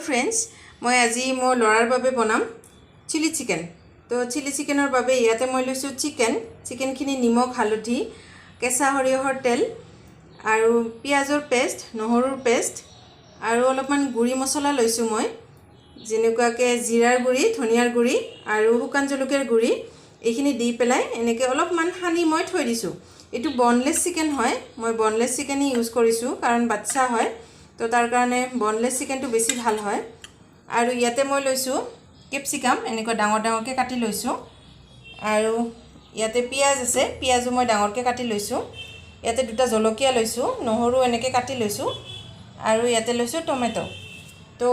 Friends मैं আজি मोर लरार बारे बनाम चिली चिकेन। तो चिली चिकेनर बारे इते मैं लैसो चिकेनखिनि निमख हालधि केঁচা সৰিয়হৰ तेल और पियाजर पेस्ट নহৰুৰ पेस्ट और अलपमान गुड़ी मसला लैसो मैं जेनेकुवाके जीरार गुड़ी धनियार गुड़ी और शुकान जलुकियार गुड़ी এইখিনি দি পেলাই এনেকে অলপমান হানি মই থৈ দিছো। এটু বনলেস চিকেন হয়, মই বনলেস চিকেনই ইউজ কৰিছো কাৰণ বাচ্চা হয়, তো তাৰ কাৰণে বনলেস চিকেনটো বেছি ভাল হয়। আৰু ইয়াতে মই লৈছো ক্যাপসিকাম এনেকৈ ডাঙৰ ডাঙৰকৈ কাটি লৈছো আৰু ইয়াতে পিয়াজ আছে, পিয়াজো মই ডাঙৰকৈ কাটি লৈছো। ইয়াতে দুটা জলকীয়া লৈছো, নহৰু এনেকৈ কাটি লৈছো আৰু ইয়াতে লৈছো টমেটো। তো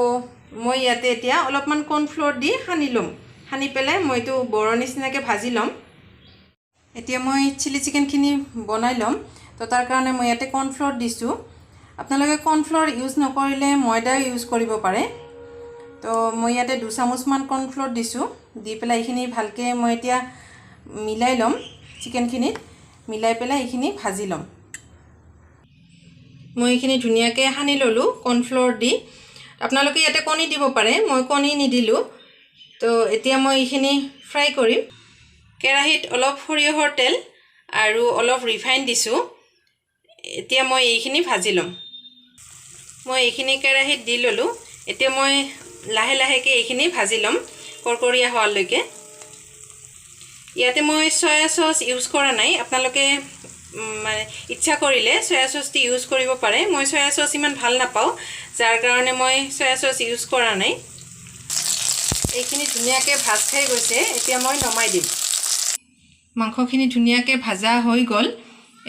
মই ইয়াতে এতিয়া অলপমান কৰ্নফ্লোৰ দি সানি লম, সানি পেলাই মই তো বড়ৰ নিচিনাকৈ ভাজি লম। এতিয়া মই চিলি চিকেনখিনি বনাই লম। তো তাৰ কাৰণে মই ইয়াতে কৰ্নফ্লোৰ দিছো। আপোনালোকে কৰ্নফ্লোৰ ইউজ নকৰিলে ময়দা ইউজ কৰিব পাৰে। তো মই ইয়াতে 2 চামুচমান কৰ্নফ্লোৰ দিছো, দি পেলাই এইখিনি ভালকৈ মই এতিয়া মিলাই লম। চিকেনখিনিত মিলাই পেলাই এইখিনি ভাজি লম। মই এইখিনি ধুনীয়াকৈ সানি ললো কৰ্নফ্লোৰ দি। আপোনালোকে ইয়াতে কণী দিব পাৰে, মই কণী নিদিলো। তো এতিয়া মই এইখিনি ফ্ৰাই কৰিম। কেৰাহীত অলপ সৰিয়হৰ তেল আৰু অলপ ৰিফাইন দিছো। এতিয়া মই এইখিনি ভাজি লম। মই এইখিনি কেৰাহীত দি ললো। এতিয়া মই লাহে লাহেকৈ এইখিনি ভাজি লম কৰকৰীয়া হোৱালৈকে। ইয়াতে মই সয়া সস ইউজ কৰা নাই, আপোনালোকে মানে ইচ্ছা কৰিলে সয়া সসটি ইউজ কৰিব পাৰে। মই সয়া সস ইমান ভাল নাপাওঁ, যাৰ কাৰণে মই সয়া সস ইউজ কৰা নাই। এইখিনি ধুনীয়াকৈ ভাজ খাই গৈছে, এতিয়া মই নমাই দিম। মাংসখিনি ধুনীয়াকৈ ভাজা হৈ গ'ল,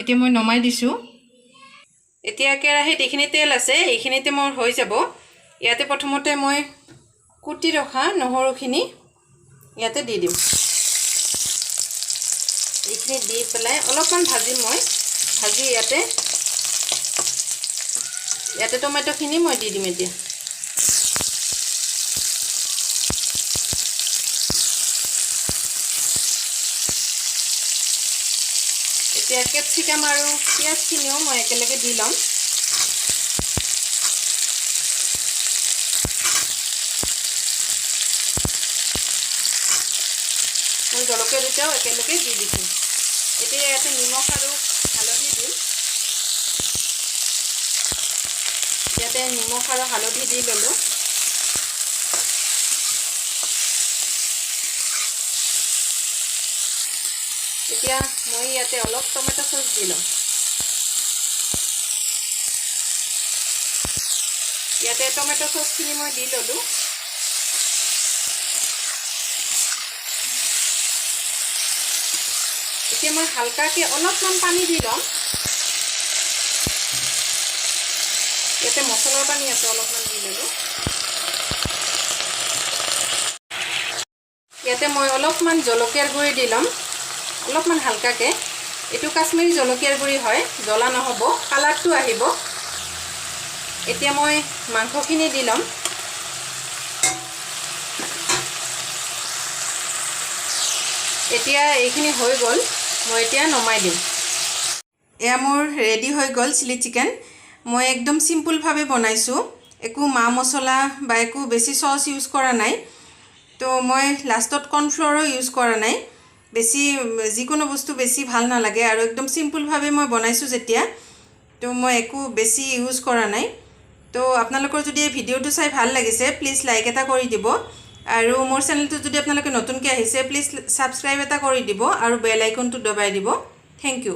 এতিয়া মই নমাই দিছোঁ। এতিয়া কেৰাহীত এইখিনি তেল আছে, এইখিনিতে মোৰ হৈ যাব। ইয়াতে প্ৰথমতে মই কুটি ৰখা নহৰুখিনি ইয়াতে দি দিম। এইখিনি দি পেলাই অলপমান ভাজিম মই। ভাজি ইয়াতে টমেটোখিনি মই দি দিম এতিয়া। এতিয়া ক্যাপসিকাম আৰু পিয়াজখিনিও মই একেলগে দি ল'ম। মই জলকীয়া দুটাও একেলগে দি দিছোঁ। এতিয়া ইয়াতে নিমখ আৰু হালধি দিম। ইয়াতে নিমখ আৰু হালধি দি ল'লোঁ। এতিয়া মই ইয়াতে অলপ টমেটো চচ দি ল'ম। ইয়াতে টমেটো চচখিনি মই দি ল'লোঁ। এতিয়া মই হালকাকৈ অলপমান পানী দি ল'ম। ইয়াতে মছলাৰ পানী আছে, অলপমান দি ল'লোঁ। ইয়াতে মই অলপমান জলকীয়াৰ গুড়ি দি ল'ম, অলপমান হালকাকৈ। এইটো কাশ্মীৰী জলকীয়াৰ গুড়ি হয়, জ্বলা নহ'ব, কালাৰটো আহিব। এতিয়া মই মাংসখিনি দি ল'ম। এতিয়া এইখিনি হৈ গ'ল, মই এতিয়া নমাই দিম। এয়া মোৰ ৰেডি হৈ গ'ল চিলি চিকেন। মই একদম চিম্পুলভাৱে বনাইছোঁ, একো মা মছলা বা একো বেছি চচ ইউজ কৰা নাই। তো মই লাষ্টত কৰ্নফ্ল'ৰো ইউজ কৰা নাই। বেছি যিকোনো বস্তু বেছি ভাল নালাগে আৰু একদম চিম্পুলভাৱে মই বনাইছোঁ যেতিয়া, তো মই একো বেছি ইউজ কৰা নাই। তো আপোনালোকৰ যদি এই ভিডিঅ'টো চাই ভাল লাগিছে প্লিজ লাইক এটা কৰি দিব আৰু মোৰ চেনেলটো যদি আপোনালোকে নতুনকৈ আহিছে প্লিজ ছাবস্ক্ৰাইব এটা কৰি দিব আৰু বেল আইকনটো দবাই দিব। Thank U.